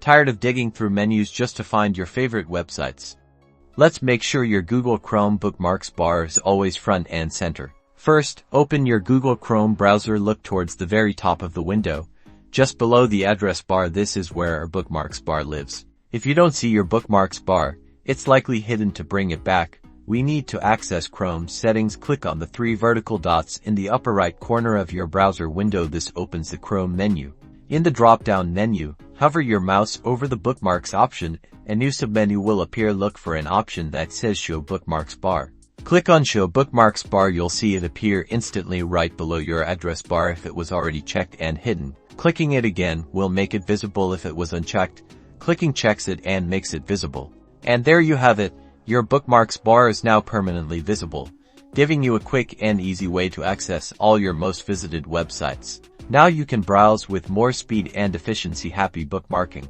Tired of digging through menus just to find your favorite websites? Let's make sure your Google Chrome Bookmarks bar is always front and center. First, open your Google Chrome browser. Look towards the very top of the window. Just below the address bar, this is where our Bookmarks bar lives. If you don't see your Bookmarks bar, it's likely hidden. To bring it back, we need to access Chrome settings. Click on the 3 vertical dots in the upper right corner of your browser window. This opens the Chrome menu. In the drop-down menu, hover your mouse over the Bookmarks option. A new submenu will appear. Look for an option that says Show Bookmarks Bar. Click on Show Bookmarks Bar. You'll see it appear instantly right below your address bar if it was already checked and hidden. Clicking it again will make it visible if it was unchecked. Clicking checks it and makes it visible. And there you have it. Your Bookmarks bar is now permanently visible, giving you a quick and easy way to access all your most visited websites. Now you can browse with more speed and efficiency. Happy bookmarking!